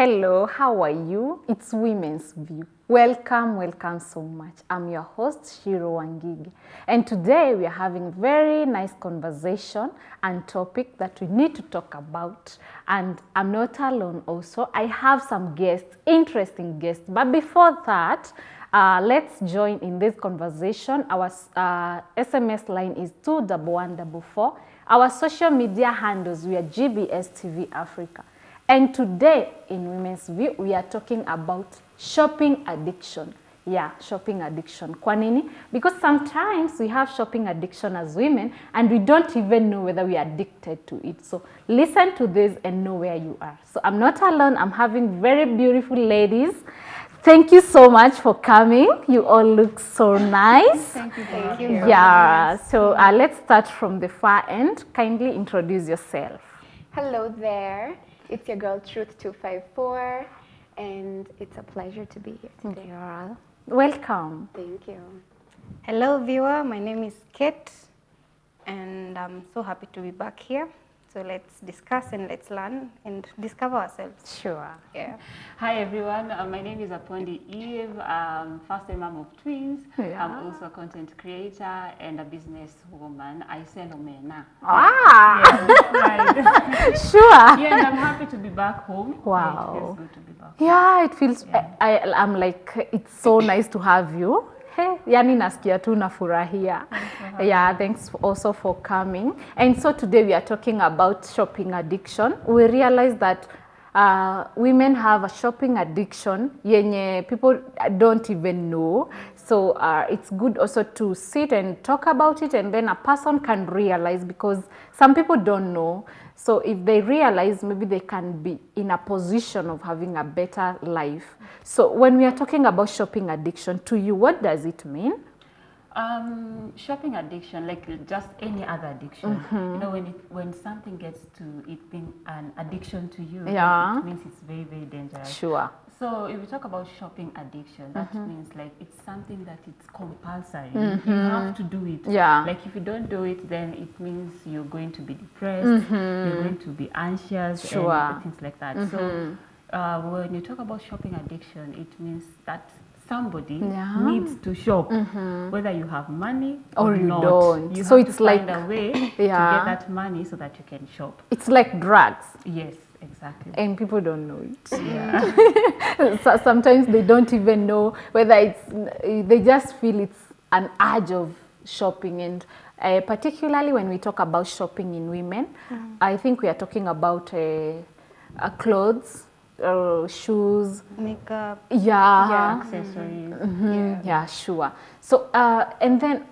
Hello, how are you? It's Women's View. Welcome so much. I'm your host, Shiro Wangigi. And today we are having very nice conversation and topic that we need to talk about. And I'm not alone also. I have some guests, interesting guests. But before that, let's join in this conversation. Our SMS line is 21144. Our social media handles, we are GBSTV Africa. And today in Women's View, we are talking about shopping addiction. Yeah, shopping addiction. Kwa nini? Because sometimes we have shopping addiction as women and we don't even know whether we are addicted to it. So listen to this and know where you are. So I'm not alone. I'm having very beautiful ladies. Thank you so much for coming. You all look so nice. Thank you. Yeah, so let's start from the far end. Kindly introduce yourself. Hello there. It's your girl Truth254, and it's a pleasure to be here today. Welcome. Thank you. Hello viewer, my name is Kate and I'm so happy to be back here. So let's discuss and let's learn and discover ourselves. Sure. Yeah. Hi everyone, my name is Apondi Eve, first time mom of twins. Yeah. I'm also a content creator and a businesswoman. I sell omena. Ah! Right. Sure. Yeah, and I'm happy to be back home. Wow. It feels good to be back home. Yeah, it feels, I'm like, it's so nice to have you. Hey, yani nasikia tu nafurahia. Yeah, thanks also for coming. And so today we are talking about shopping addiction. We realize that women have a shopping addiction yenye people don't even know. So it's good also to sit and talk about it, and then a person can realize, because some people don't know. So if they realize, maybe they can be in a position of having a better life. So when we are talking about shopping addiction, to you, what does it mean? Shopping addiction, like just any other addiction. You know, when something gets to it being an addiction to you, Yeah. it means it's very, very dangerous. Sure. So if we talk about shopping addiction, that means like it's something that it's compulsory. You have to do it. Yeah. Like if you don't do it, then it means you're going to be depressed, you're going to be anxious, Sure. and things like that. So when you talk about shopping addiction, it means that somebody needs to shop, whether you have money or you not. don't. You So have it's to find like- a way to Yeah. get that money so that you can shop. It's like drugs. Yes, exactly. And people don't know it. Yeah. So sometimes they don't even know whether it's, they just feel it's an urge of shopping. And particularly when we talk about shopping in women, I think we are talking about clothes, shoes, Makeup. yeah, Accessories. yeah, sure. So and then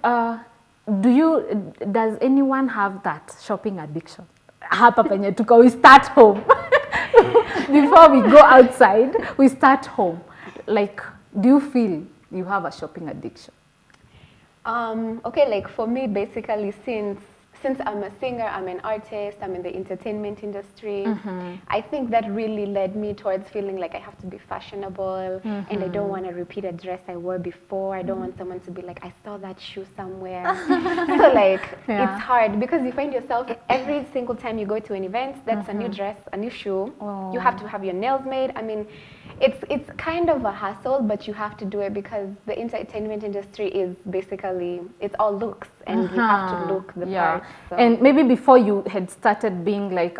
does anyone have that shopping addiction? Hapa penye tuko, we start home. Before we go outside, we start home. Like, do you feel you have a shopping addiction? Okay, like for me, basically, since I'm a singer, I'm an artist, I'm in the entertainment industry, I think that really led me towards feeling like I have to be fashionable, and I don't want to repeat a dress I wore before. I don't want someone to be like, I saw that shoe somewhere. So like, it's hard because you find yourself every single time you go to an event, that's a new dress, a new shoe. You have to have your nails made. I mean, it's kind of a hassle, but you have to do it because the entertainment industry is basically, it's all looks, and you have to look the part. So. And maybe before you had started being like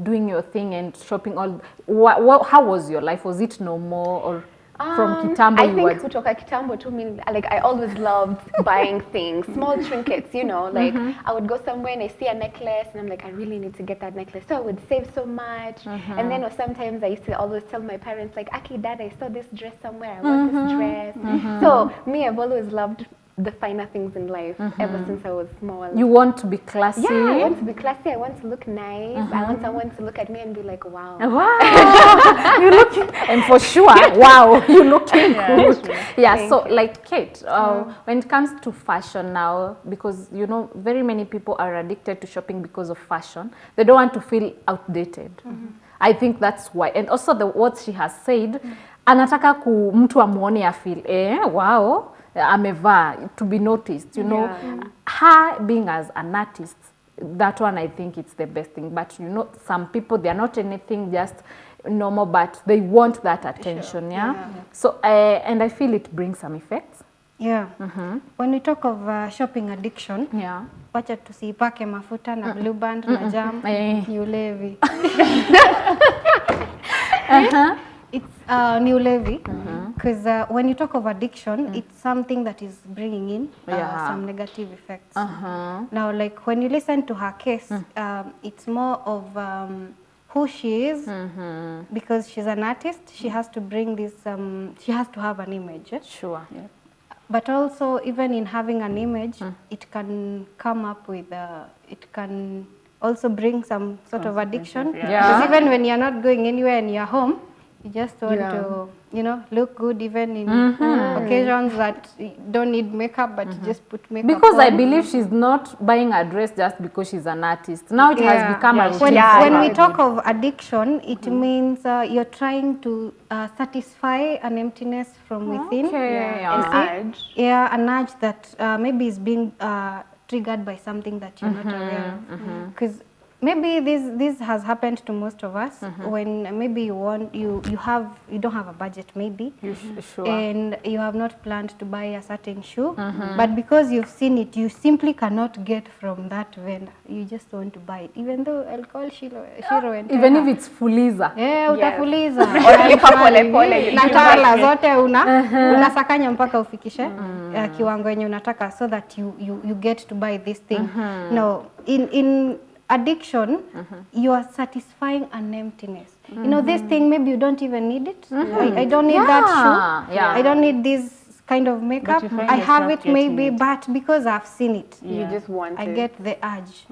doing your thing and shopping, how was your life? Was it normal, or from Kitambo? I think kutoka Kitambo to me, like I always loved buying things, small trinkets, you know, like I would go somewhere and I see a necklace and I'm like, I really need to get that necklace. So I would save so much. And then or sometimes I used to always tell my parents like, Aki, Dad, I saw this dress somewhere. I want this dress. So me, I've always loved the finer things in life ever since I was small. You want to be classy? Yeah, I want to be classy. I want to look nice. I want someone to look at me and be like, wow. Wow, you looking, and for sure, wow, you looking good. Yeah, so like Kate, when it comes to fashion now, because you know, very many people are addicted to shopping because of fashion. They don't want to feel outdated. I think that's why. And also what she has said, anataka mtu amuone ya feel, wow, amevaa, to be noticed, you know. Her being as an artist, that one I think it's the best thing. But you know, some people, they are not anything, just normal, but they want that attention. Yeah. So and I feel it brings some effects. Yeah. When we talk of shopping addiction, wacha tusipake mafuta na blue band na jam ni ulevi. It's new levy because when you talk of addiction, it's something that is bringing in some negative effects. Now, like when you listen to her case, it's more of who she is because she's an artist. She has to bring this. She has to have an image. Sure. Yeah. But also, even in having an image, it can come up with. It can also bring some sort of addiction. Because even when you're not going anywhere and you're home, you just want to, you know, look good even in occasions that you don't need makeup, but you just put makeup because on. I believe she's not buying a dress just because she's an artist. Now it has become a when we talk of addiction, it means you're trying to satisfy an emptiness from within. An urge that maybe is being triggered by something that you're not aware of. Because maybe this has happened to most of us when maybe you don't have a budget maybe, and you have not planned to buy a certain shoe, but because you've seen it, you simply cannot get from that vendor. You just want to buy it, even though I'll call Shiro and even if it's fuliza. Utafuliza na tala zote unasakanya mpaka ufikishe kiwango yenye unataka, so that you get to buy this thing. No, in addiction, you are satisfying an emptiness. You know, this thing, maybe you don't even need it. I don't need that shoe. I don't need this kind of makeup. I have it maybe, but because I've seen it, you just want I get the urge.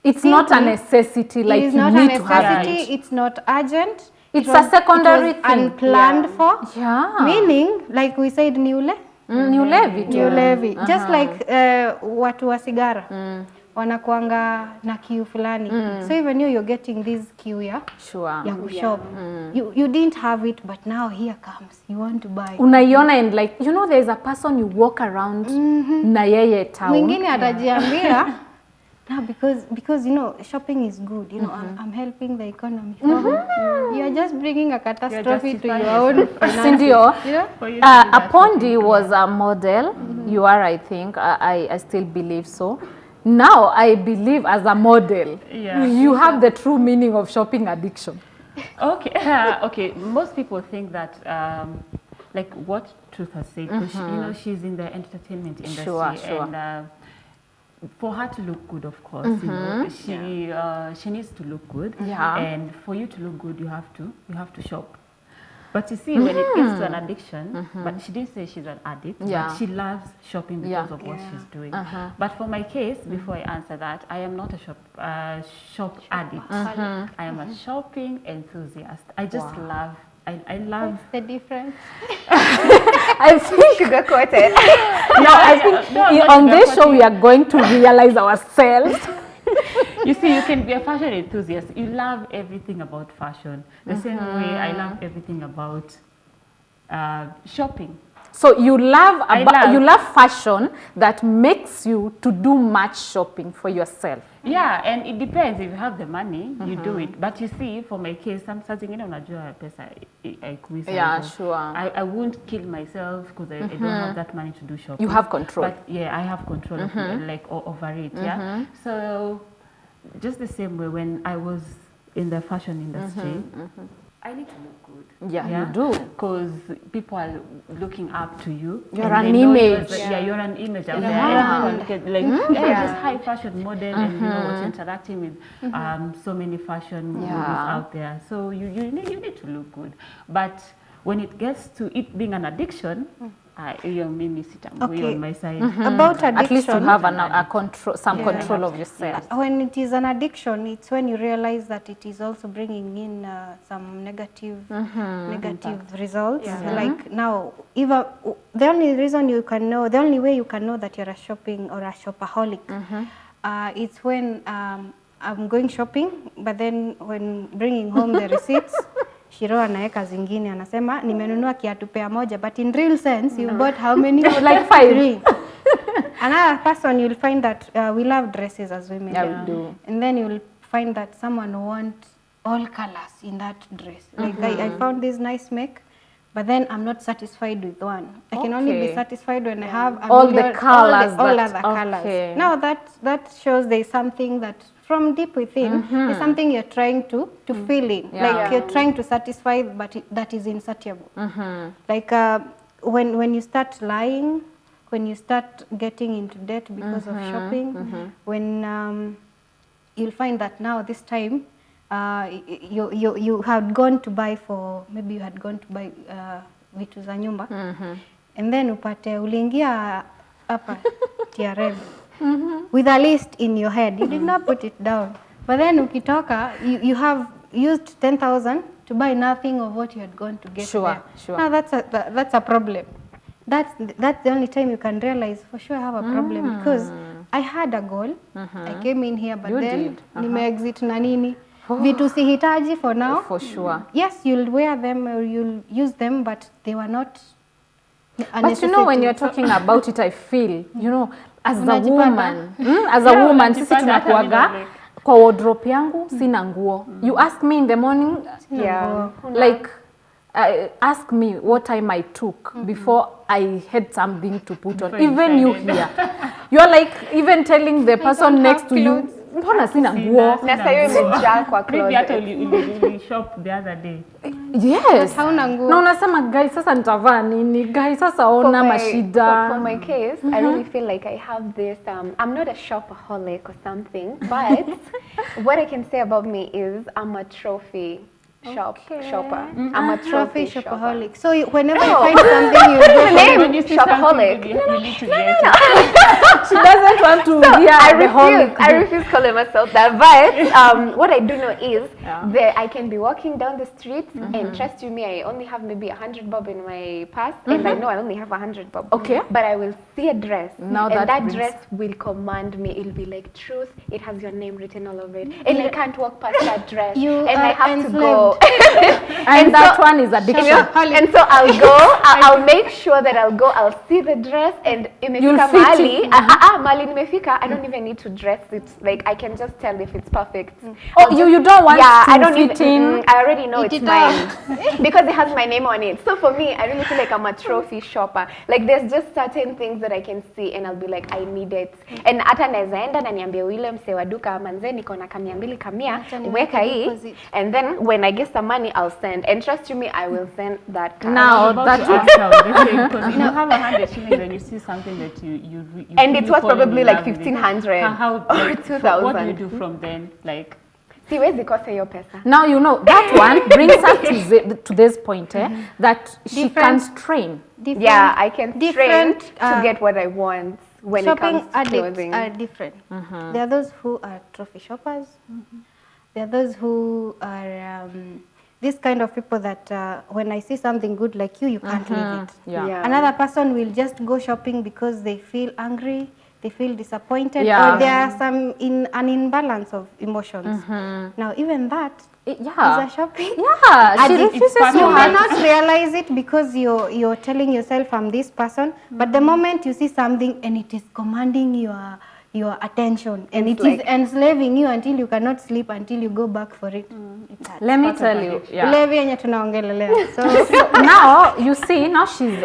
It's not a necessity, like it is you not need a to have necessity, it's not urgent. It's a secondary thing. Unplanned for. Meaning, like we said, new levy. Just like watu wa sigara. Wanakuanga na kiu fulani. So even you're getting this kiu ya kushop. You didn't have it, but now here comes. You want to buy. Unaiona and like, you know, there's a person you walk around na yeye town. Mwingine atajiambia, no, because you know, shopping is good. You know, I'm helping the economy. You are just bringing a catastrophe to your own finances. Apondi was a model. You are, I think. I still believe so. Now, I believe as a model, you have the true meaning of shopping addiction. Okay, most people think that, like what Truth has said, you know, she's in the entertainment industry, and for her to look good, of course, you know, she needs to look good, and for you to look good, you have to shop. But you see, when it gets to an addiction, but she didn't say she's an addict, but she loves shopping because of what she's doing. But for my case, before I answer that, I am not a shop addict. I am a shopping enthusiast. I just love, I love. What's the difference? I think sugar-coated. No, I think on this show we are going to realize ourselves. You see, you can be a fashion enthusiast. You love everything about fashion. The same way I love everything about shopping. So you love fashion that makes you to do much shopping for yourself. Yeah, and it depends. If you have the money, you do it. But you see, for my case, something unajua pesa ikuisa. Yeah, sure. I won't kill myself because I don't have that money to do shopping. You have control. But yeah, I have control of like over it. Yeah. So just the same way when I was in the fashion industry, I need to look good. Yeah, you do. Because people are looking up to you. You're an image. You're an image out there. Like, just high fashion model, and you know what's interacting with so many fashion models out there. So you need to look good. But when it gets to it being an addiction, you made me sit on my side. About addiction, at least you have some control of yourself. When it is an addiction, it's when you realize that it is also bringing in some negative results. Like now, even the only way you can know that you're a shopping or a shopaholic, it's when I'm going shopping, but then when bringing home the receipts, Shiro anaeka zingine anasema nimenunua kiatu pair moja, but in real sense you bought how many? Like 5. Another person, you'll find that we love dresses as women. Yeah, we do. And then you'll find that someone all colors in that dress. Like I found this nice make, but then I'm not satisfied with one. I can only be satisfied when I have all the colors, all other colors. Now that shows there's something that from deep within, there's something you're trying to fill in. Like you're trying to satisfy, but that is insatiable. Like when you start lying, when you start getting into debt because of shopping, when you'll find that now this time you had gone to buy for, maybe you had gone to buy vitu za nyumba, and then upate uliingia hapa TRM with a list in your head. You did not put it down, but then ukitoka you have used 10,000 to buy nothing of what you had gone to get there. Now that's a problem. That's the only time you can realize for sure I have a problem, because I had a goal. I came in here, but then nime-exit na nini. Vitu sihitaji for now. For sure. Yes, you'll wear them or you'll use them, but they were not a But you know, when you're talking about it, I feel, you know, as a woman, sisi tunakuaga kwa wardrobe yangu sina nguo. You ask me in the morning, like ask me what time I took before I had something to put on. Even you here, you're like even telling the person next to you, mbona sina nguo? Na sasa hiyo imejaa kwa closet. Maybe hata uli shop the other day. Yes. Hauna nguo. Na unasema guys, sasa nitavaa nini? Guys, sasa ona mashida. For my case, I really feel like I have this I'm not a shopaholic or something, but what I can say about me is I'm a trophy shopper. I'm a trophy shopaholic. So whenever you find something, you go when you see shopaholic. You need to get She doesn't want to be I refuse calling myself that. But what I do know is that I can be walking down the street and trust you me, I only have maybe 100 bob in my purse, and I know I only have 100 bob. Okay. But I will see a dress, now and that dress will command me. It'll be like truth. It has your name written all over it, and I can't walk past that dress, and I have to go. And that one is addiction. And so I'll go, I'll make sure that I'll see the dress, and imefika mali nimefika, I don't even need to dress it. Like I can just tell if it's perfect. You don't want to fit in. I already know it's mine because it has my name on it. So for me, I really feel like I'm a trophy shopper. Like there's just certain things that I can see and I'll be like, I need it. And hata naeza enda na niambie yule mse wa duka, manze niko na kamia mbili kamia, weka hii, and then when I get some money, I'll send. And trust you me, I will send that card. Now that because you have 100 shillings and you see something that you and it was probably like 1,500 or 2,000. What do you do from then? Like, siwezi kosa hiyo pesa. Now you know that one brings us to this point, that she can train. Yeah, I can train to get what I want when it comes to clothing. Shopping addicts are different. There are those who are trophy shoppers. There are those who are this kind of people that when I see something good like you can't leave it. Another person will just go shopping because they feel angry, they feel disappointed, or there are an imbalance of emotions. Now even that is a shopping. She refuses. You cannot realize it because you're telling yourself I'm this person, but the moment you see something and it is commanding your attention and it is enslaving you until you cannot sleep, until you go back for it. Let me tell you. So now you see, now she's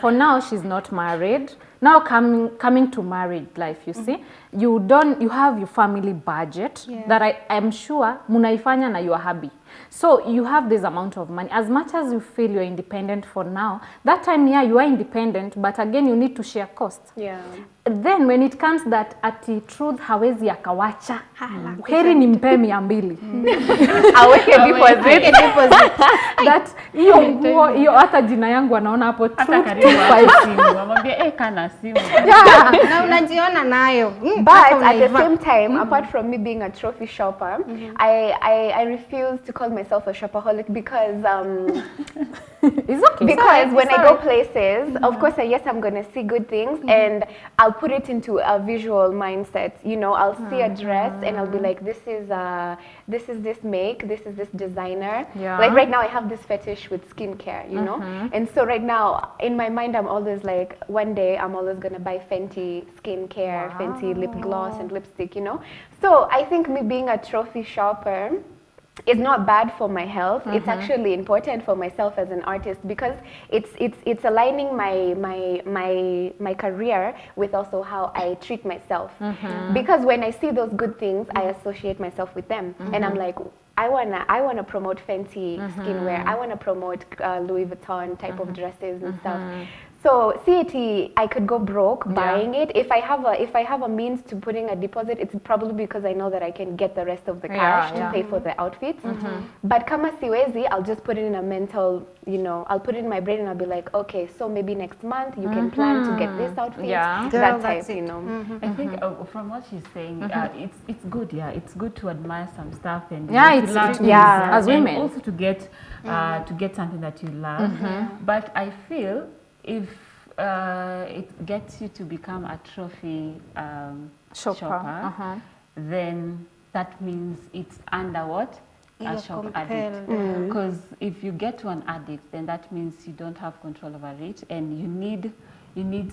for now she's not married. Now coming to married life, you see, you have your family budget that I'm sure munaifanya na you are happy. So you have this amount of money. As much as you feel you're independent for now, that time you are independent, but again you need to share costs. Then when it comes that ati truth hawezi akawacha, heri nimpe 200. Aweke deposit. That hiyo hata jina yangu anaona hapo truth 250. Wamwambia kana simu. Na unajiona nayo. But at the same time, apart from me being a trophy shopper, I refuse to call myself a shopaholic because it's okay. Because when I go places, of course, yes, I'm gonna see good things, and I'll put it into a visual mindset. You know, I'll see a dress and I'll be like, this is this make, this is this designer. Like right now, I have this fetish with skincare, you know, and so right now in my mind, I'm always like, one day I'm always gonna buy Fenty skincare, Fenty lip gloss and lipstick, you know. So I think me being a trophy shopper, is not bad for my health. It's actually important for myself as an artist, because it's aligning my career with also how I treat myself. Because when I see those good things, I associate myself with them, and I'm like, I wanna promote Fenty skinwear. I wanna promote Louis Vuitton type of dresses and stuff. So CAT, I could go broke buying it. If I have a means to putting a deposit, it's probably because I know that I can get the rest of the cash to pay for the outfits. But kama siwezi, I'll just put it in a mental, I'll put it in my brain and I'll be like, okay, so maybe next month you can plan to get this outfit. That type, I think from what she's saying, it's good. It's good to admire some stuff and it's as women, and also to get something that you love. But I feel if it gets you to become a trophy shopper, then that means it's under what? A shop addict. Because if you get to an addict, then that means you don't have control over it, and you need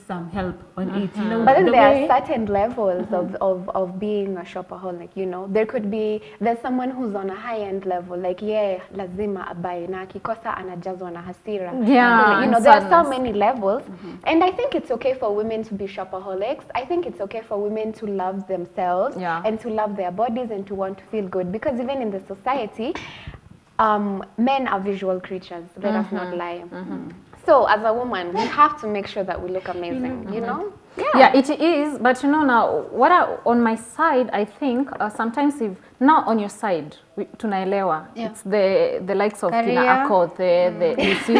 some help on it. But then there are certain levels of being a shopaholic. There's someone who's on a high-end level, like lazima abai na akikosa anajazwa na hasira. There are so many levels, and I think it's okay for women to be shopaholics. I think it's okay for women to love themselves and to love their bodies and to want to feel good, because even in the society, men are visual creatures. Let us not lie. So as a woman, we have to make sure that we look amazing, Yeah, it is. But now, on my side, I think sometimes if now on your side, tunaelewa, it's the likes of Tina Akot, you see,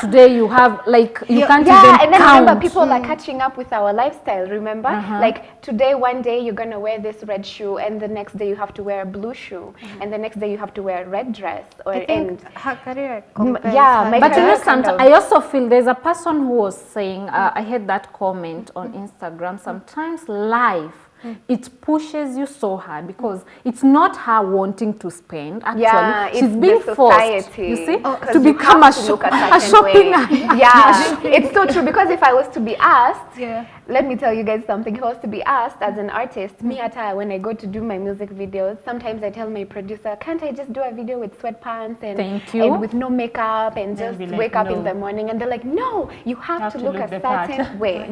today you have you can't even count. And then remember, people are catching up with our lifestyle. Remember, like today, one day you're gonna wear this red shoe, and the next day you have to wear a blue shoe, and the next day you have to wear a red dress. Her career. But sometimes I also feel there's a person who was saying, I had that comment on Instagram. Sometimes life, it pushes you so hard, because it's not her wanting to spend. Actually, she's being forced, you see, to become a shopping. It's so true, because if I was to be asked, let me tell you guys something. If I was to be asked as an artist, me when I go to do my music videos, sometimes I tell my producer, can't I just do a video with sweatpants and with no makeup and just wake up in the morning? And they're like, no, you have to look a certain way.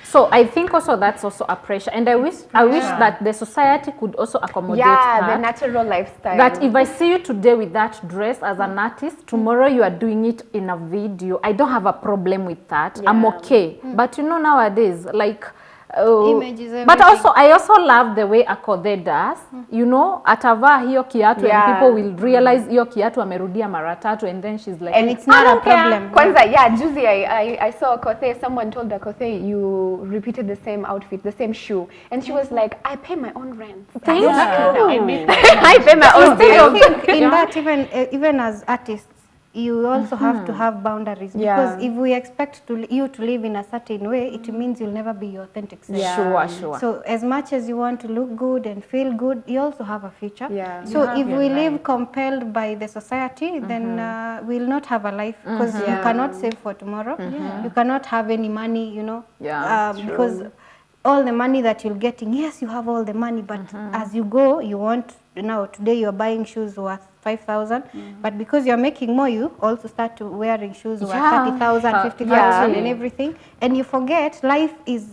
So I think also that's also a pressure, and I wish that the society could also accommodate her. The natural lifestyle. That if I see you today with that dress as an artist, tomorrow you are doing it in a video, I don't have a problem with that. I'm okay. But nowadays, but also I also love the way Akode does. Atavaa hiyo kiatu, and people will realize hiyo kiatu amerudia mara tatu, and then she's like, and it's not a problem. Kwanza, Juzi I saw Akothe, someone told Akothe, you repeated the same outfit, the same shoe, and she was like, I pay my own rent. Thank you. I pay my own bills. I think in that, even as artists, you also have to have boundaries, because if we expect you to live in a certain way, it means you'll never be your authentic self. Sure. So as much as you want to look good and feel good, you also have a future. So if we live compelled by the society, then we'll not have a life, because you cannot save for tomorrow. You cannot have any money, because all the money that you're getting, yes, you have all the money, but as you go, you want, today you're buying shoes worth 5,000, but because you're making more, you also start to wearing shoes worth 30,000, 50,000 and everything, and you forget life is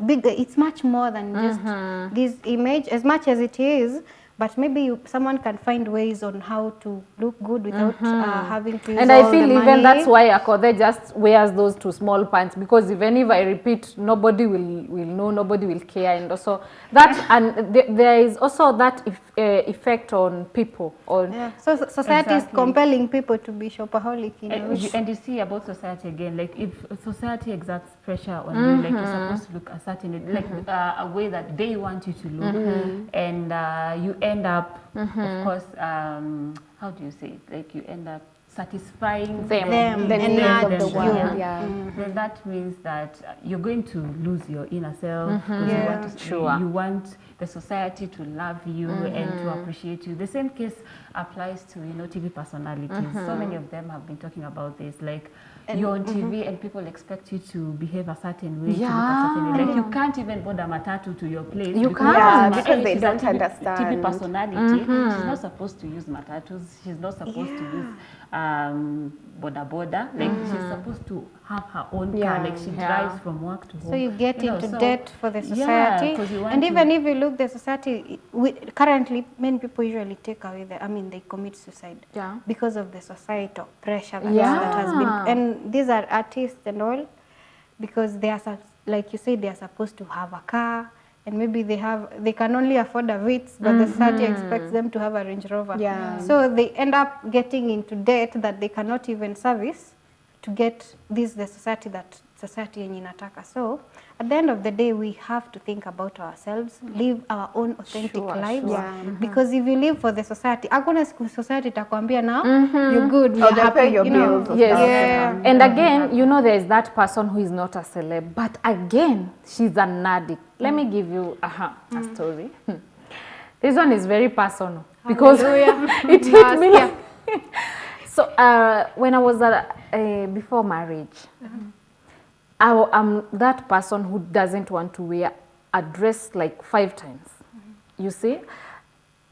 bigger. It's much more than just this image, as much as it is. But maybe someone can find ways on how to look good without having to use and all I feel the even money. that's why Akode just wears those two small pants, because even if I repeat, nobody will know, nobody will care. And also that, and there is also that effect on people. So society is compelling people to be shopaholic. And you see about society again, like if society exerts pressure on you, like you're supposed to look a certain, like a way that they want you to look, and you end up, of course, how do you say it? Like you end up satisfying them the needs of the world. Then that means that you're going to lose your inner self because you want the society to love you and to appreciate you. The same case applies to TV personalities. So many of them have been talking about this, like you're on TV and people expect you to behave a certain way, to look a certain way. Like you can't even board a matatu to your place. You can't. Because they don't understand. TV personality, she's not supposed to use matatus. She's not supposed to use boda. Like she's supposed to have her own car. Like she drives from work to home. So you get into debt for the society. And even if you look the society, currently many people usually take away they commit suicide because of the societal pressure that has been. And these are artists and all, because they are, like you said, they are supposed to have a car. And maybe they can only afford a Vitz, but the society expects them to have a Range Rover. So they end up getting into debt that they cannot even service to get the society yenye inataka. So at the end of the day, we have to think about ourselves, live our own authentic lives. Because if you live for the society, hakuna society itakwambia now you're good, you're happy, your bills. And again, there's that person who is not a celeb, but again, she's an addict. Let me give you a story. This one is very personal because it hit me like so when I was before marriage, I'm that person who doesn't want to wear a dress like 5 times. You see?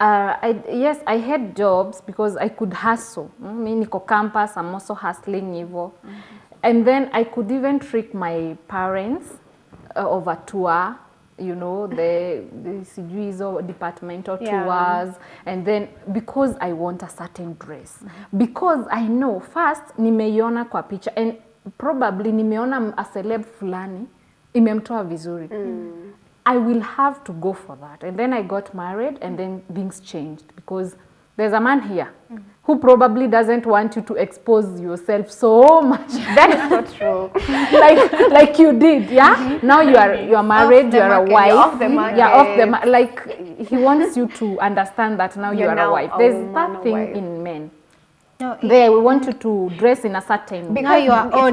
I had jobs because I could hustle. Me niko campus, I'm also hustling hivyo. And then I could even trick my parents of a tour, the departmental tours, and then because I want a certain dress. Because I know first nimeiona kwa picha and probably nimeona a celeb fulani imemtoa vizuri. I will have to go for that. And then I got married and then things changed because there's a man here who probably doesn't want you to expose yourself so much. That is so true. like you did, Now you are married, you are a wife. Off the market. Like he wants you to understand that now you are a wife. There's that thing in men. No, they want you to dress in a certain way.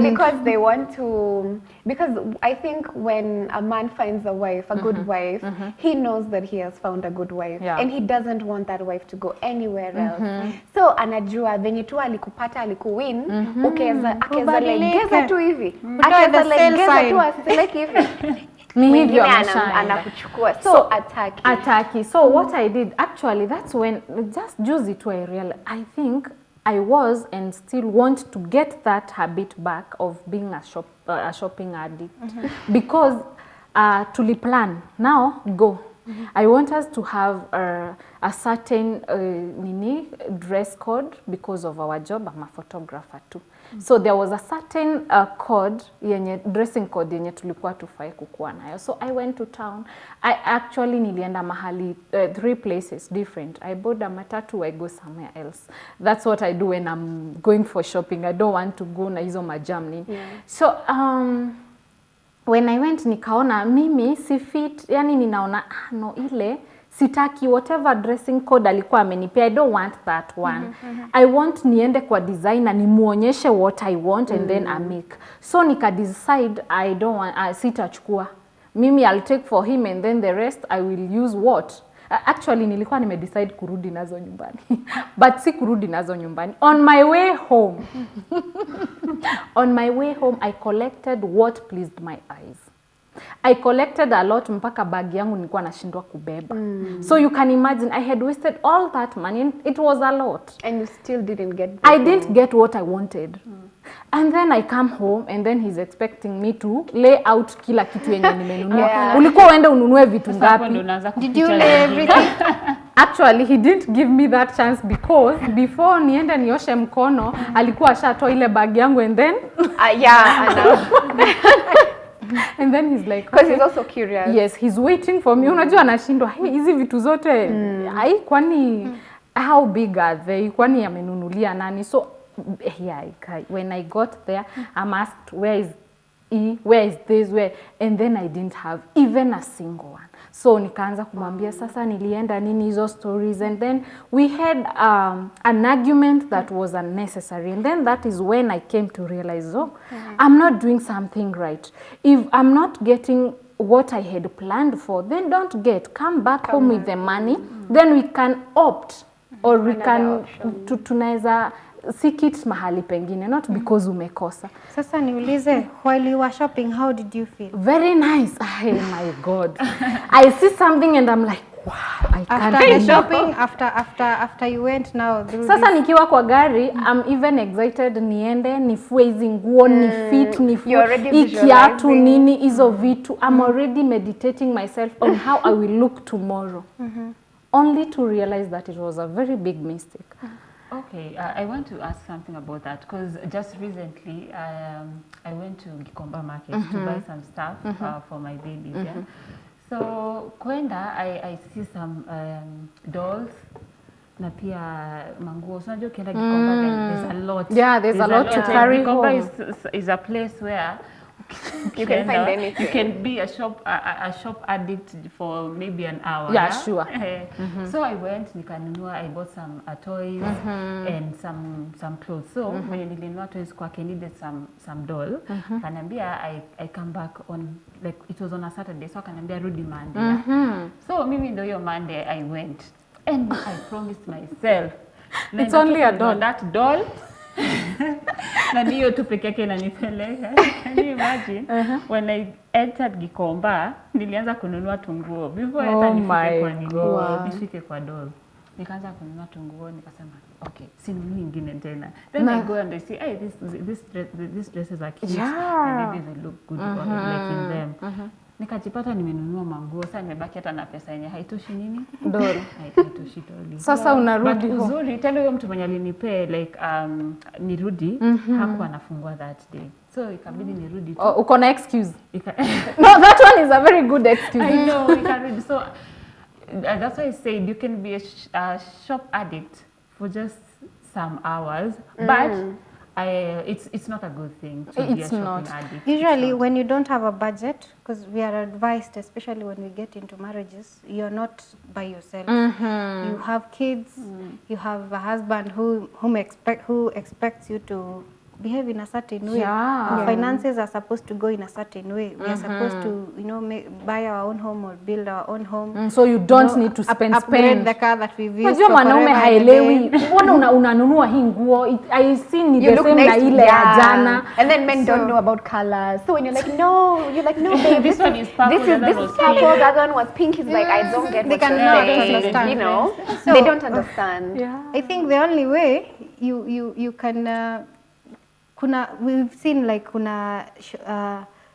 Because they want to. Because I think when a man finds a wife, a good wife, he knows that he has found a good wife, and he doesn't want that wife to go anywhere else. So anajua venye tu alikupata alikuwin, akeza legeza tu hivi, akeza legeza tu asileki hivi. Ni hivyo anakuchukua. So ataki. So what I did actually, that's when just juzi tu I realized I think I was and still want to get that habit back of being a shopping addict because tuliplan now go. I want us to have a certain dress code because of our job. I'm a photographer too. So there was a certain dressing code yenye tulikuwa tufai kukuwa nayo. So I went to town. I actually nilienda mahali 3 places different. I bought a matatu, I go somewhere else. That's what I do when I'm going for shopping. I don't want to go na hizo majam. So when I went nikaona mimi si fit, yani ninaona no ile sitaki whatever dressing code alikuwa amenipea. I don't want that one. I want niende kwa designer nimuonyeshe what I want and then I make. So nika decide I don't want sitachukua. Mimi I'll take for him and then the rest I will use what? Actually nilikuwa nimedecide kurudi nazo nyumbani. But si kurudi nazo nyumbani. On my way home. On my way home I collected what pleased my eyes. I collected a lot mpaka bag yangu nilikuwa nashindwa kubeba. So you can imagine I had wasted all that money. It was a lot. And you still didn't get I didn't get what I wanted. And then I come home and then he's expecting me to lay out kila kitu yenye nimenunua. Ulikuwa uende ununue vitu ngapi? Did you lay everything? Actually, he didn't give me that chance because before niende nioshe mkono, alikuwa ashatoa ile bag yangu and then I know. And then he's like, because he's also curious. Yes, he's waiting for me. Unajua anashindwa, hizi vitu zote kwani how big are they? Kwani amenunulia nani? So when I got there, I'm asked, where is E? Where is this? Where? And then I didn't have even a single one. So nikaanza kumwambia sasa nilienda nini hizo stories, and then we had an argument that was unnecessary, and then that is when I came to realize, oh, I'm not doing something right. If I'm not getting what I had planned for, then don't get. Come back home with the money, then we can opt, or we can tunaweza seek it mahali pengine, not because umekosa. Sasa niulize, while you were shopping, how did you feel? Very nice. Oh my God. I see something and I'm like, wow, I can't. After shopping, after you went now through sasa nikiwa kwa gari, I'm even excited niende, nifue hizi nguo, ni fit, nifue ikiatu nini, hizo vitu. I'm already meditating myself on how I will look tomorrow. Only to realize that it was a very big mistake. Okay, I want to ask something about that, because just recently I went to Gikomba market to buy some stuff for my babies. Yeah? So kwenda, I see some dolls na pia manguo. So unajua ukienda Gikomba, there's a lot. Yeah, there's a lot to carry home. Gikomba is a place where you can find anything. You can be a shop addict for maybe an hour. Yeah, sure. So I went, nikanunua, I bought some toys and some clothes. So when nilinunua toys kwake, needed some doll. Kanambia I come back on, like it was on a Saturday, so kanambia rudi Monday. So mimi ndio hiyo Monday I went, and I promised myself it's only a doll. That doll na niyo tu peke yake inanipeleka. Can you imagine? When I entered Gikomba, nilianza kununua tunguo before hata nifike kwa doll. Nikaanza kununua tunguo, nikasema okay, sinunui nyingine tena. Then I go and I say, hey, these dresses are cute. And maybe they look good like in them. Nikajipata nimenunua manguo, sasa nimebaki hata na pesa yenye haitoshi nini? Doll. Haitoshi doll. Sasa unarudi home. Uzuri, tell huyo mtu mwenye alinipe like nirudi, hakuwa anafungua that day. So ikabidi nirudi tu. Uko na excuse. No, that one is a very good excuse. I know, ikarudi. So that's why I said you can be a shop addict for just some hours, but it's not a good thing to be a shopping addict. Usually when you don't have a budget, because we are advised, especially when we get into marriages, you're not by yourself. You have kids, you have a husband who expects you to behave in a certain way. Our finances are supposed to go in a certain way. We are supposed to, buy our own home or build our own home. So you don't need to upgrade the car that we've used. Unajua mwanaume haelewi. Mbona unanunua hii nguo? I see ni the same na ile ya jana. And then men don't know about colors. So when you're like, no, babe, this one is purple. This is purple. That one was pink. Is like, I don't get what you're saying. So they don't understand. I think the only way you can we've seen like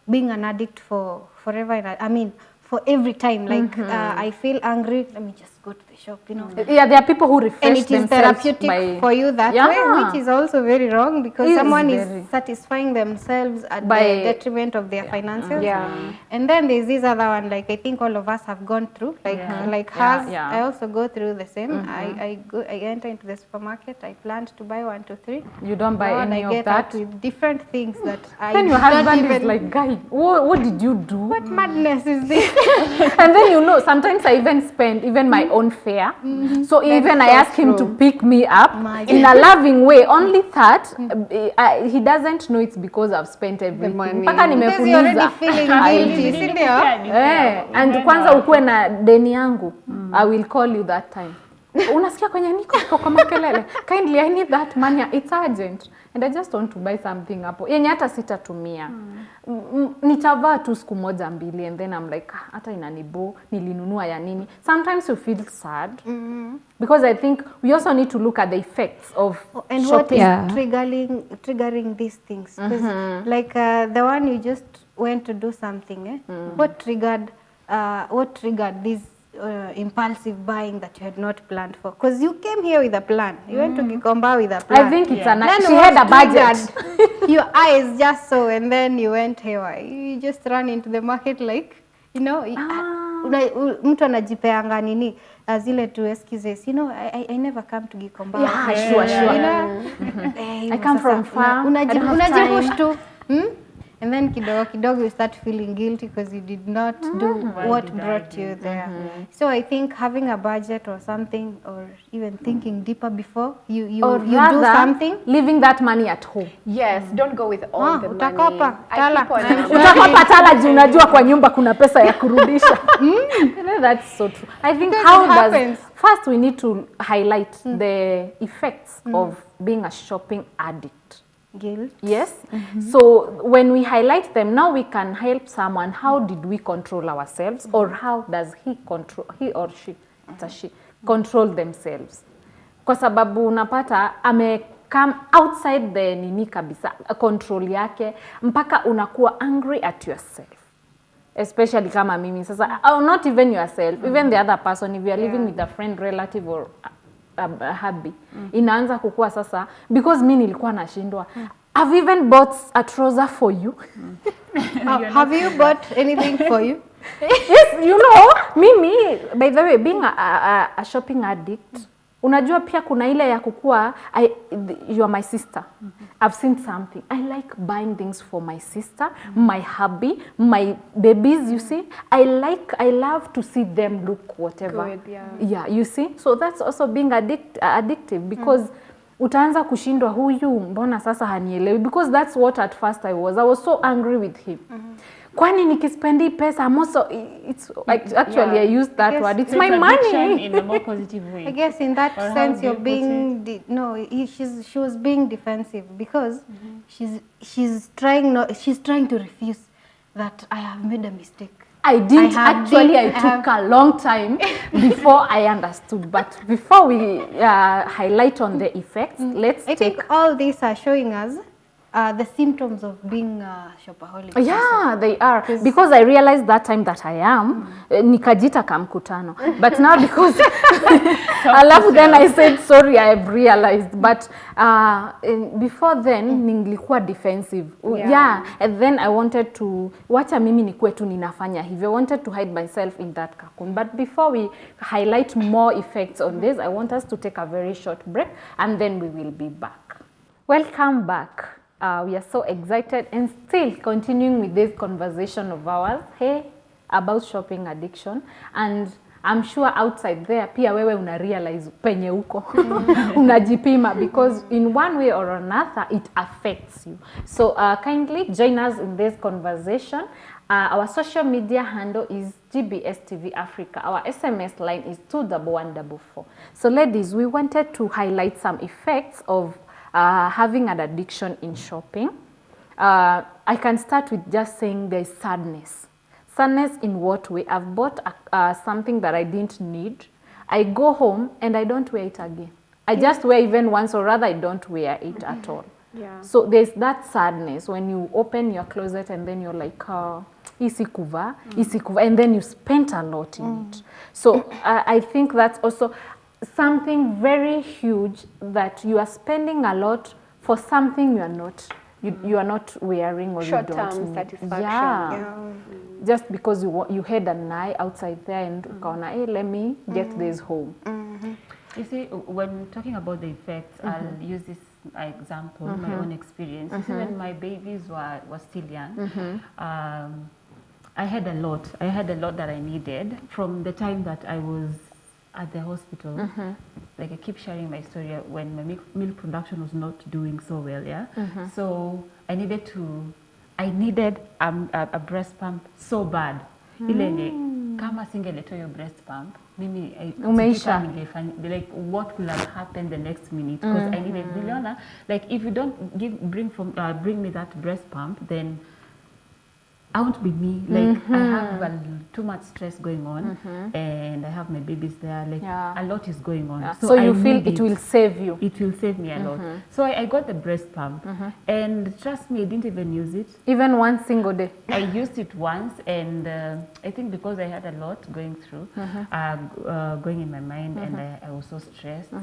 being an addict for forever. I mean, for every time. Like I feel angry, let me just go to the shop. Yeah, there are people who refresh and it is therapeutic for you that way, which is also very wrong, because someone is satisfying themselves at the detriment of their finances. And then there's this other one, like I think all of us have gone through, like hers. I also go through the same. I enter into the supermarket. I planned to buy 1, 2, 3. You don't buy any of that. I get out with different things that I. Then your husband is like, guy, what did you do? What madness is this? And then sometimes I even spend my own fare. So that's even I ask him to pick me up in a loving way. Only that he doesn't know it's because I've spent everything. Because you're already feeling guilty. And kwanza ukue na deni yangu, I will call you that time. Unasikia kwenye niko kwa makelele. Kindly, I need that money. It's urgent. And I just want to buy something hapo. Yenye hata sitatumia. Nitavaa tu siku moja mbili, and then I'm like, hata inanibo, nilinunua ya nini. Sometimes you feel sad. Because I think we also need to look at the effects of and shopping. What is triggering these things. Because like the one you just went to do something. What triggered this impulsive buying that you had not planned for? Because you came here with a plan. You went to Gikomba with a plan. I think it's she had a budget. Your eyes just saw, and then you went here. You just ran into the market like, mtu anajipeanga nini zile tu excuses. I never come to Gikomba. Sure. I come from far. Unajipush tu. And then kidogo you start feeling guilty because you did not do what brought you there. So I think having a budget or something, or even thinking deeper before you do something, leaving that money at home. Yes, don't go with all the money. Utakopa tala juu unajua kwa nyumba kuna pesa ya kurudisha. That's so true. I think first we need to highlight the effects of being a shopping addict. Guilt. Yes. So when we highlight them, now we can help someone. How did we control ourselves, or how does he or she, control themselves? Kwa sababu unapata come outside the nini kabisa, control yake, mpaka unakuwa angry at yourself. Especially kama mimi sasa, not even yourself, even the other person, if you are living with a friend, relative, or a hubby, inaanza kukua sasa, because mimi nilikuwa nashindwa. I've even bought a trouser for you. Have you bought anything for you? Yes, you know, mimi, by the way, being a shopping addict, unajua pia kuna ile ya kukua, you are my sister. I've seen something. I like buying things for my sister, my hubby, my babies, you see. I love to see them look whatever. Good, yeah, you see. So that's also being addictive, because utaanza kushindwa huyu mbona sasa hanielewi, because that's what at first I was so angry with him. Kwani nikispendi pesa, I'm also, it's actually I used that word. It's my money in a more positive way. I guess in that sense you're being she was being defensive, because she's trying to refuse that I have made a mistake. I didn't actually. I took a long time before I understood. But before we highlight on the effects, I think all these are showing us the symptoms of being a shopaholic. Yeah, they are. Because I realized that time that I am, nikajita kamkutano. But now because then I said, sorry, I have realized. But before then, nilikuwa defensive. Yeah. And then I wanted to, wacha mimi nikuwe tu ninafanya hivyo. I wanted to hide myself in that cocoon. But before we highlight more effects on this, I want us to take a very short break, and then we will be back. Welcome back. We are so excited and still continuing with this conversation of ours, about shopping addiction. And I'm sure outside there, pia wewe una-realize penye uko, unajipima, because in one way or another, it affects you. So kindly join us in this conversation. Our social media handle is GBSTV Africa. Our SMS line is 21144. So ladies, we wanted to highlight some effects of having an addiction in shopping. I can start with just saying there's sadness. Sadness in what way? I've bought something that I didn't need. I go home and I don't wear it again. I just wear even once, or rather I don't wear it at all. Yeah. So there's that sadness when you open your closet and then you're like, isikuva, and then you spent a lot in it. So I think that's also something very huge, that you are spending a lot for something you are not wearing, or short-term you don't need. satisfaction. Yeah. Just because you had an eye outside there and ukaona, hey, let me get this home. You see, when talking about the effects, I'll use this example, my own experience. You see, when my babies were still young, I had a lot that I needed from the time that I was at the hospital. Like I keep sharing my story, when my milk production was not doing so well, so I needed a breast pump so bad. Ile kama singeleto your breast pump, mimi umeisha, like what will have happened the next minute, because I needed Liliana, like if you don't bring me that breast pump, then I won't be me. Like I have too much stress going on, and I have my babies there. Like a lot is going on. Yeah. So you feel it will save you. It will save me a lot. So I got the breast pump, and trust me, I didn't even use it. Even one single day. I used it once, and I think because I had a lot going through, going in my mind, and I was so stressed.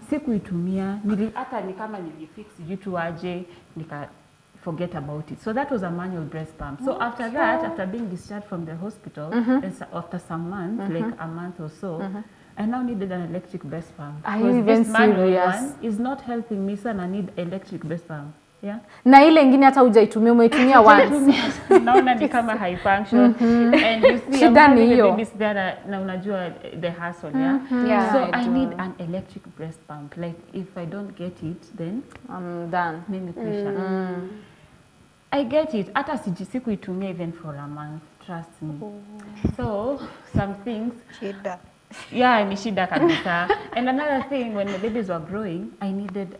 Sikuitumia, hata ni kama nilifix jitu aje, nika forget about it. So that was a manual breast pump. So after that, after being discharged from the hospital, after some months, like a month or so, I now needed an electric breast pump. Are you even this manual serious? one is not helping me, son. I need electric breast pump. Yeah. Na ile ingine hata hujaitumia umeitumia once. Naona ni kama high function. And you see, Shida ni hiyo. babies there na unajua the hassle, yeah? Yeah, so I need an electric breast pump. Like if I don't get it, then I'm done. mimi kwisha. I get it. Hata sikuitumia even for a month, trust me. So some things Shida. Yeah, ni shida kabisa. And another thing, when the babies were growing, I needed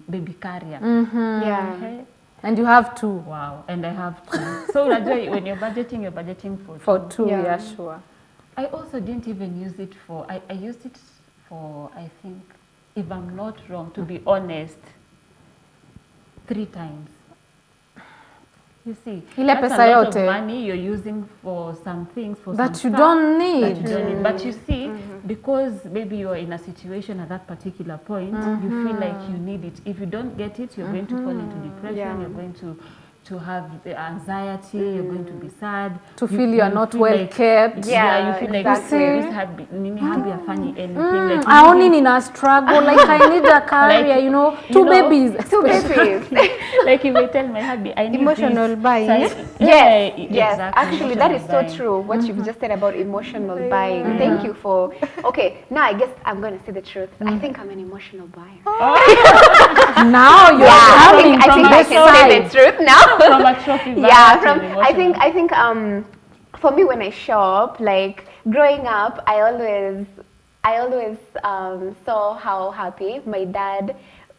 baby carrier. Yeah. Okay. And you have 2. Wow, and I have 2. So when you're budgeting For 2, Yeah. yeah, sure. I also didn't even use it for, I used it for, I think, if I'm not wrong, to be honest, 3 times. You see, Ile that's pesa a lot yote of money you're using for some things, for that some you stuff don't that need. you don't need. But you see, because maybe you're in a situation at that particular point, you feel like you need it. If you don't get it, you're going to fall into depression, Yeah. you're going to have the anxiety, you're going to be sad. To feel you're not feel well like, kept. Yeah, you feel exactly. like nini habi afanyi anything. Like, I only need a struggle, like I need a career, Like, you know, you 2 know, babies. 2 babies. like if I tell my hubby, I need Emotional this, buying. Yeah, Yes, exactly. actually that is so Emotional true, what you've just said about emotional buying. Thank you for, okay, now I guess I'm going to say the truth. I think I'm an emotional buyer. Now you're coming I from think I the can say side. the truth now. From a trophy buyer Yeah, to from, an I emotional. think for me when I shop, like growing up, I always saw how happy my dad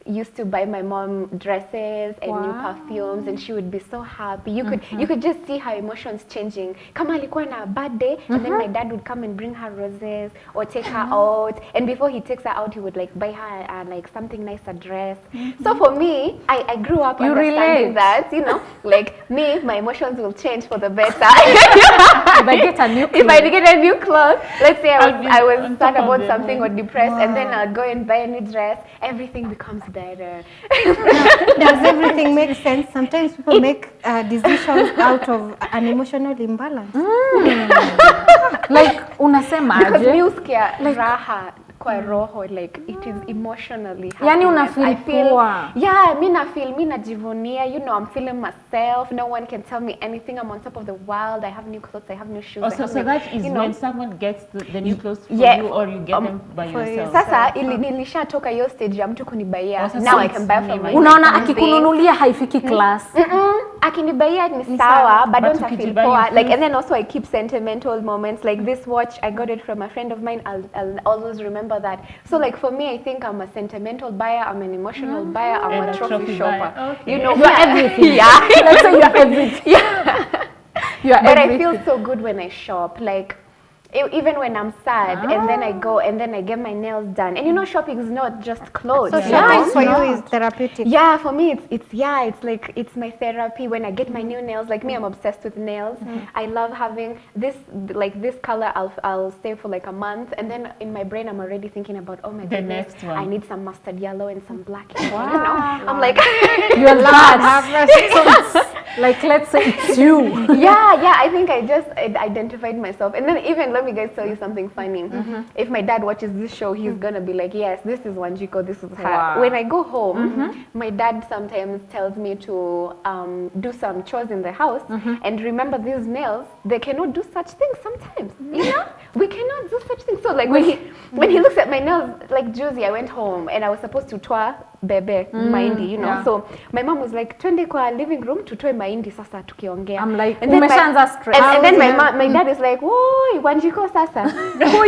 used to buy my mom dresses and new perfumes, and she would be so happy. You could just see her emotions changing. Kama alikuwa na birthday, and then my dad would come and bring her roses or take her out. And before he takes her out, he would like buy her like something nice, a dress. So for me, I grew up understanding that, you know, like me, my emotions will change for the better. If I get a new clothes. If I get a new clothes, let's say I was on sad top of about the something or mood. depressed, and then I'll go and buy a new dress, everything becomes better. Does everything make sense? Sometimes people make decisions out of an emotional imbalance. Like unasema Because aje? music ya raha kwa roho, like it is emotionally Yani una happiness. feel poa. Yeah, mi najivunia, you know, I'm feeling myself. No one can tell me anything. I'm on top of the world. I have new clothes, I have new shoes. I Also, have so new, that is you know, when someone gets the new clothes for Yeah, you, or you get them by yourself. sasa nilishatoka hiyo stage ya mtu kunibaia. Oh, sasa Now I it's can buy me, from my Unaona own things. akikununulia haifiki class. Akinibaia ni sawa, but don't I feel ukijibuy poor. you Like, feel- and then also I keep sentimental moments. Like this watch, I got it from a friend of mine. I'll always remember that. So like for me, I think I'm a sentimental buyer. I'm an emotional buyer. I'm And a a trophy trophy shopper. buyer. Okay. You know, You're everything. Yeah. Let's say you're everything. You're But everything. I feel so good when I shop. Like, even when I'm sad, and then I go and then I get my nails done. And you know, shopping is not just clothes. So you shopping know? for you is therapeutic. Yeah, for me it's like it's my therapy. When I get my new nails, like me, I'm obsessed with nails. I love having this color. I'll stay for like a month, and then in my brain I'm already thinking about, oh my The goodness, next one. I need some mustard yellow and some black. You know, I'm like, You're that. So it's like, let's say it's you. yeah. I think I just identified myself, and then even let me guys tell you something funny. If my dad watches this show, he's gonna be like, yes, this is Wanjiko, this is her. Wow. When I go home, my dad sometimes tells me to do some chores in the house, and remember these nails, they cannot do such things sometimes. You know, we cannot do such things. So like when he looks at my nails, like Josie, I went home and I was supposed to toa bebe mahindi, you know. yeah. So my mom was like, twende kwa living room tutoe mahindi sasa tukiongea. I'm like, and then umeshaanza stress. and then my dad is like, woi, Wanjiko sasa. Who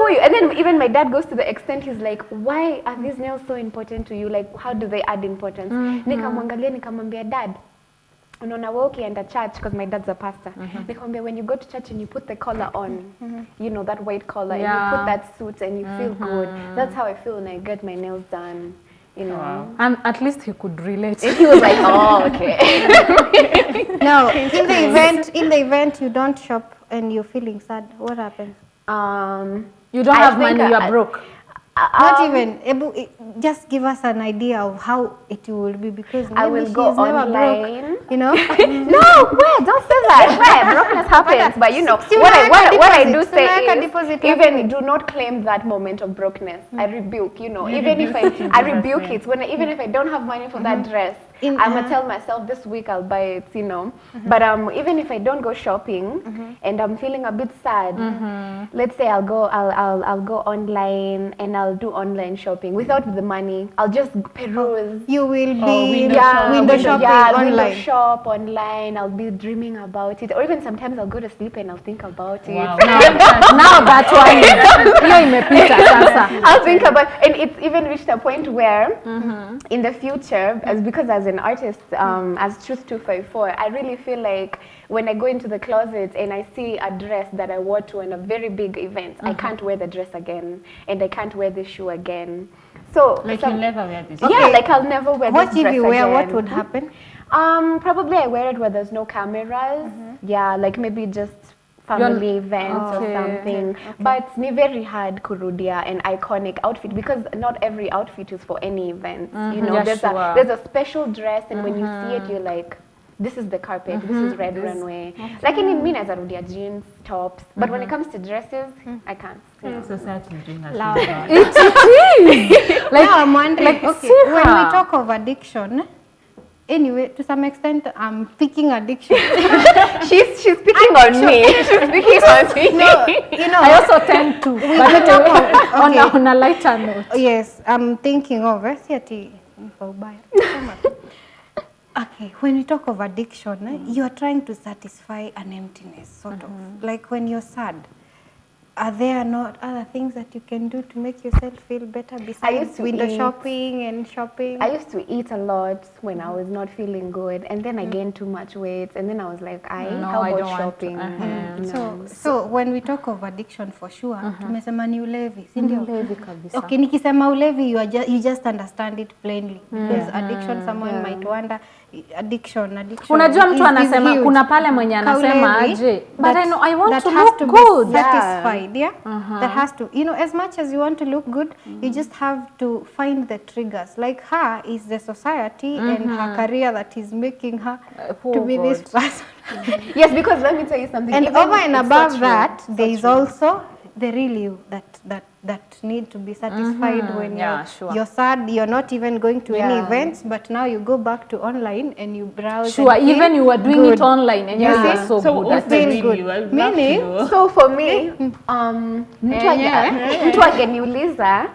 you? And then even my dad goes to the extent, he's like, why are these nails so important to you? Like, how do they add importance? Nikamwangalia nikamwambia, dad, unaona wewe ukienda church, because my dad's a pastor. Nikamwambia, when you go to church and you put the collar on, you know, that white collar, and you put that suit and you feel good. That's how I feel when I get my nails done. You know. Wow. And at least he could relate. He was like, oh, okay. Now, in the event you don't shop and you're feeling sad, what happens? You don't I have think money, you're broke. Not even just give us an idea of how it will be, because maybe I will she's go never online. broke, you know. No, wait, don't say that. Where brokenness happens, but you know what I do say is, even do not claim that moment of brokenness. I rebuke, you know, even if I rebuke it, even if I don't have money for that dress, I'm gonna tell myself this week I'll buy it, you know. But even if I don't go shopping and I'm feeling a bit sad, let's say I'll go online and I'll do online shopping without the money. I'll just peruse. You will be window shopping online. Window shop online. I'll be dreaming about it, or even sometimes I'll go to sleep and I'll think about it. Wow. Now that one, I'll think about, and it's even reached a point where in the future, because as an artist, as Truth254, I really feel like when I go into the closet and I see a dress that I wore to a very big event, I can't wear the dress again, and I can't wear the shoe again. So like you'll never wear this. Yeah, like I'll never wear this dress again. What if you wear? What would happen? Probably I wear it where there's no cameras. Yeah, like maybe just family events or something. Okay. But it's very hard kurudia an iconic outfit, because not every outfit is for any event. You know, there's a special dress, and when you see it, you're like, this is the carpet, this is red runway. Like in me, as a jeans, tops. But when it comes to dresses, I can't. Society is doing it is. Like, now I'm wondering, like, okay, when we talk of addiction, anyway, to some extent, I'm picking addiction. she's picking on me. She's picking on me. No, you know, I also tend to. But we talk of, on a lighter note. Yes, I'm thinking of okay, when we talk of addiction, you are trying to satisfy an emptiness, sort of. Like when you're sad, are there not other things that you can do to make yourself feel better besides window shopping and shopping? I used to eat a lot when I was not feeling good, and then I gained too much weight, and then I was like, how about shopping? So when we talk of addiction, for sure, tumesema ni ulevi, si ndio? Okay, nikisema ulevi, you just understand it plainly. Because addiction, someone might wonder, addiction. Unajua mtu anasema, kuna pale mwenye anasema aje, but I want to look good. Satisfied. Yeah, that has to, you know, as much as you want to look good, you just have to find the triggers. Like her is the society and her career that is making her to be this person. Yes, because let me tell you something. And over and above that, there is also the real you that need to be satisfied when you're sad. You're not even going to any events, but now you go back to online and you browse. Sure, even you are doing it online and you're so good. That's really good. Meaning, so for me, mtu akeniuliza,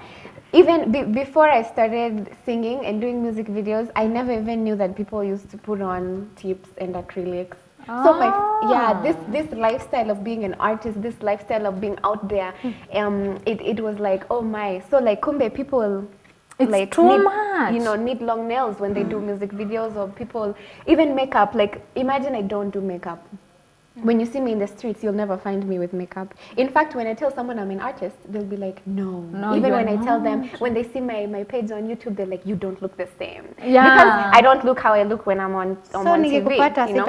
even before I started singing and doing music videos, I never even knew that people used to put on tips and acrylics. So this lifestyle of being an artist, this lifestyle of being out there, it was like, oh my. So like kumbe people like much. You know, need long nails when they do music videos, or people even makeup. Like imagine I don't do makeup. When you see me in the streets, you'll never find me with makeup. In fact, when I tell someone I'm an artist, they'll be like, no. Even when I tell them, when they see my page on YouTube, they're like, you don't look the same. Yeah. Because I don't look how I look when I'm on TV. You know?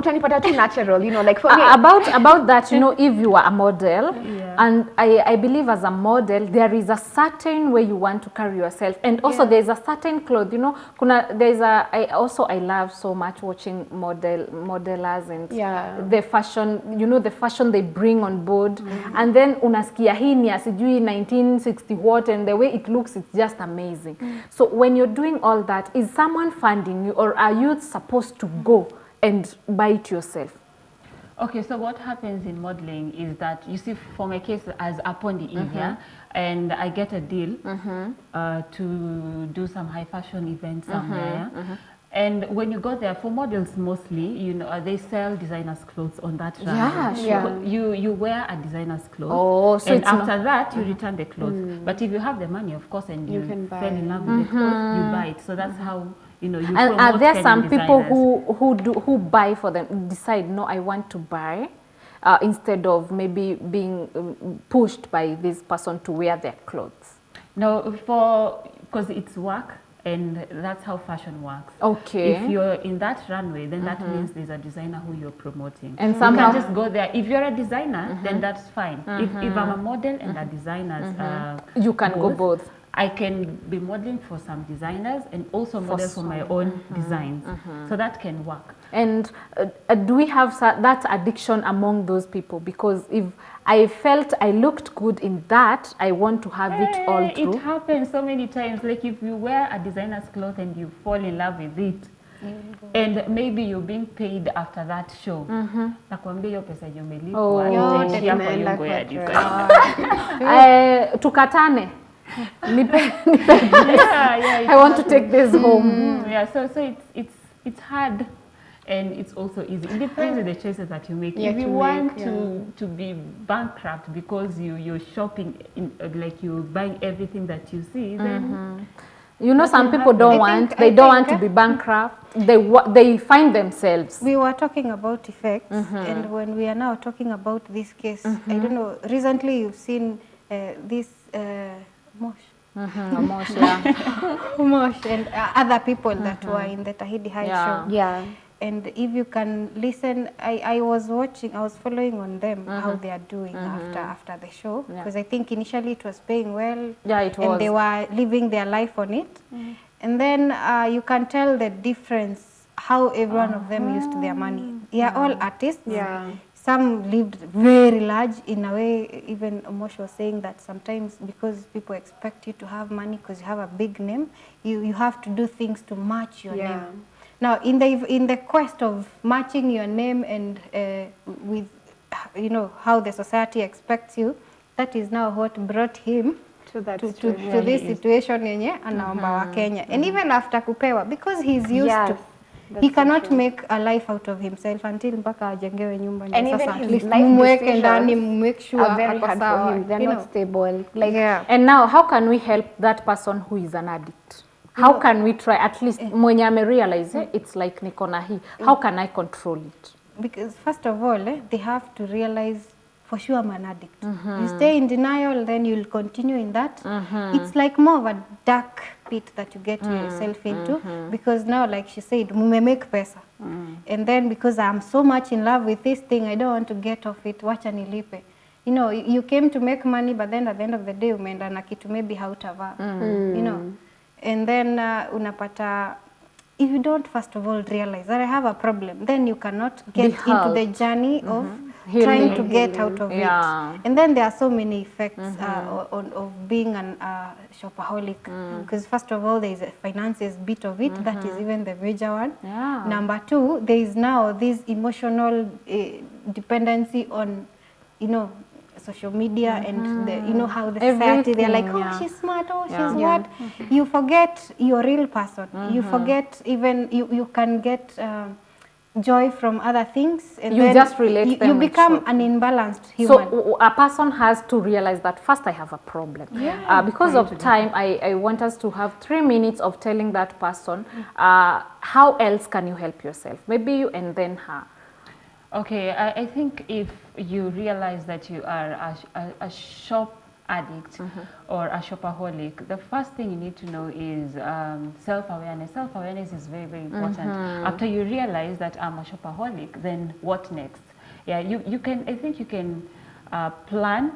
Utanipata too natural, you know, like for me. About that, you know, if you are a model, and I believe as a model, there is a certain way you want to carry yourself. And also there's a certain clothes, you know, I love so much watching modelers and the fashion, you know, the fashion they bring on board. And then unasikia hii ni asijui 1960 what, and the way it looks, it's just amazing. So when you're doing all that, is someone funding you, or are you supposed to go and buy it yourself? Okay, so what happens in modeling is that, you see, for my case as Apondi Evia, and I get a deal to do some high fashion events somewhere. And when you go there, for models mostly, you know, they sell designers' clothes on that run. Yeah, sure. You wear a designer's clothes. Oh, so and after that, you return the clothes. But if you have the money, of course, and you fell in love with the clothes, you buy it. So that's how, you know, you promote. And are there some people who buy for them, decide, no, I want to buy, instead of maybe being pushed by this person to wear their clothes? No, because it's work. And that's how fashion works. Okay. If you're in that runway, then that means there's a designer who you're promoting. And you can just go there. If you're a designer, then that's fine. If I'm a model and a designer, you can go both. I can be modeling for some designers and also model for my own designs. So that can work. And do we have that addiction among those people? Because if I felt I looked good in that, I want to have it all through. It happens so many times. Like if you wear a designer's cloth and you fall in love with it, and maybe you're being paid after that show. Nakwambia hiyo pesa yenye umelipwa itaishia kwa nyungu ya designer. Tukatane. I want to take this home. Yeah, so it's hard. And it's also easy. It depends on the choices that you make. If you want to be bankrupt because you're shopping, like you're buying everything that you see, then you know, some people don't want. They don't want to be bankrupt. They find themselves. We were talking about effects, and when we are now talking about this case, I don't know. Recently, you've seen this Mosh. Mosh, yeah. Mosh and other people that were in the Tahidi High show. Yeah. And if you can listen, I was following on them how they are doing after the show, because I think initially it was paying well. Yeah, it was. And they were living their life on it. And then you can tell the difference how every one of them used their money. They are all artists. Yeah. Some lived very large in a way. Even Mosh was saying that sometimes because people expect you to have money because you have a big name, you have to do things to match your name. Now, in the quest of matching your name and with, you know, how the society expects you, that is now what brought him to this situation yenye anaomba wa Kenya. And even after kupewa, because he's used to, he cannot make a life out of himself until mpaka ajengewe nyumba. And even his life decisions make sure are very hard for him. They're not stable. Like, And now, how can we help that person who is an addict? How can we try, at least mwenye ame realize it's like niko na hii. How can I control it? Because first of all, they have to realize for sure I'm an addict. You stay in denial, then you'll continue in that. It's like more of a dark pit that you get yourself into, because now, like she said, mume make pesa. And then because I'm so much in love with this thing, I don't want to get off it, wacha nilipe. You know, you came to make money, but then at the end of the day, umeenda na kitu maybe hautavaa. You know. And then unapata, if you don't first of all realize that I have a problem, then you cannot get into the journey of trying to get out of it. And then there are so many effects of being a shopaholic, because first of all there is a finances bit of it, that is even the major one. Number two, there is now this emotional dependency on, you know, social media and the, you know, how the society, they're like, oh, she's smart, oh, she's what. You forget your real person. You forget even, you can get joy from other things. And you then just relate them. You become an imbalanced human. So a person has to realize that first I have a problem. Because of time, I want us to have 3 minutes of telling that person, how else can you help yourself? Maybe you and then her. Okay, I think if you realize that you are a shop addict or a shopaholic, the first thing you need to know is self-awareness. Self-awareness is very, very important. After you realize that I'm a shopaholic, then what next? Yeah, you can, I think you can plan.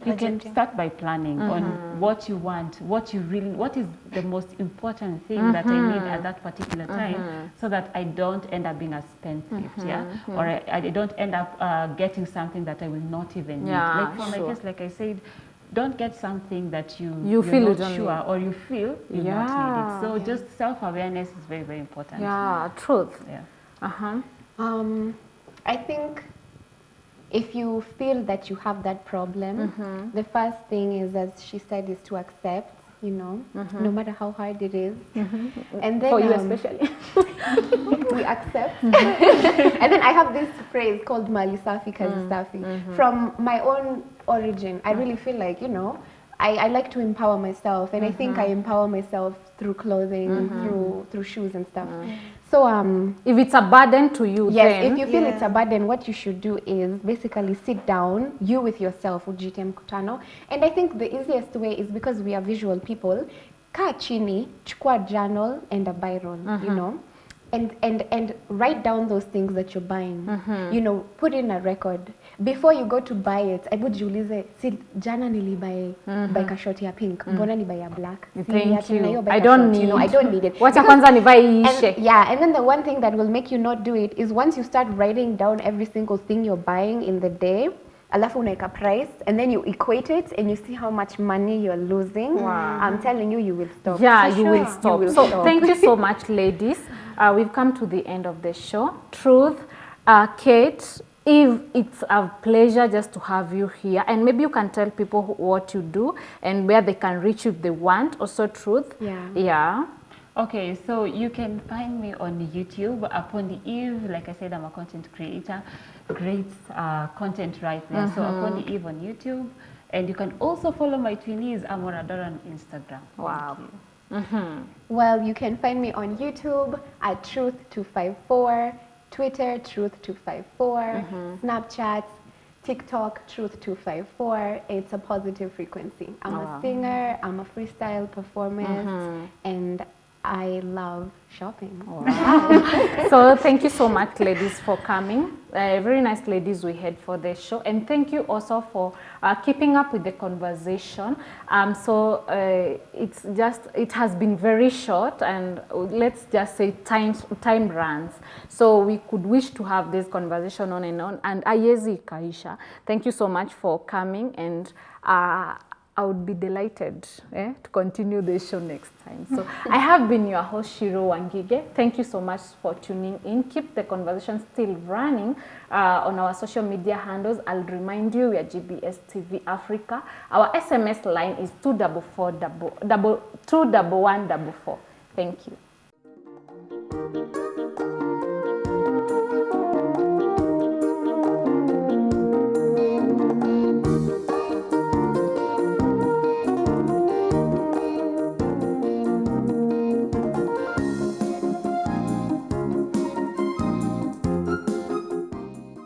You can start by planning on what you want, what is the most important thing that I need at that particular time, so that I don't end up being a spendthrift, or I don't end up getting something that I will not even need. Like for my case, like I said, don't get something that you feel not sure or you feel you not need it. So just self-awareness is very, very important. Yeah, truth. Yeah. I think if you feel that you have that problem, the first thing is, as she said, is to accept, you know, no matter how hard it is. And then for you especially. we accept. And then I have this phrase called Mali Safi Kazi Safi. From my own origin, I really feel like, you know, I like to empower myself, and I think I empower myself through clothing, through shoes and stuff. So if it's a burden to you, yes, if you feel it's a burden, what you should do is basically sit down, you with yourself, ujite mkutano. And I think the easiest way is, because we are visual people, kaa chini, chukua journal and a biro, you know, and write down those things that you're buying. You know, put in a record. Before you go to buy it, I would jiulize, si jana nilibuy kashoti ya pink, mbona ni buy ya black? Thank you. I don't need. You know, I don't need it. Wacha kwanza nivae ishe. And then the one thing that will make you not do it is, once you start writing down every single thing you're buying in the day, alafu unaika price, and then you equate it and you see how much money you're losing. Wow. I'm telling you, you will stop. Yeah, you will stop. will So stop. thank you so much, ladies. We've come to the end of the show. Truth, Kate, Eve, it's a pleasure just to have you here. And maybe you can tell people what you do and where they can reach you if they want. Also, Truth. Yeah. Okay, so you can find me on YouTube upon the Eve. Like I said, I'm a content creator, great content right there. So upon the Eve on YouTube, and you can also follow my twinnies, Amoradora, on Instagram. Wow. Well, you can find me on YouTube at Truth254, Twitter Truth254, Snapchat, TikTok Truth254. It's a positive frequency. I'm a singer, I'm a freestyle performance, and I love shopping. Wow. So thank you so much, ladies, for coming. Very nice ladies we had for the show. And thank you also for keeping up with the conversation. It has been very short, and let's just say time runs. So we could wish to have this conversation on, and ayezi kaisha. Thank you so much for coming, and I would be delighted to continue the show next time. So I have been your host, Shiro Wangige. Thank you so much for tuning in. Keep the conversation still running on our social media handles. I'll remind you, we are GBSTV Africa. Our SMS line is 244 21144. Thank you.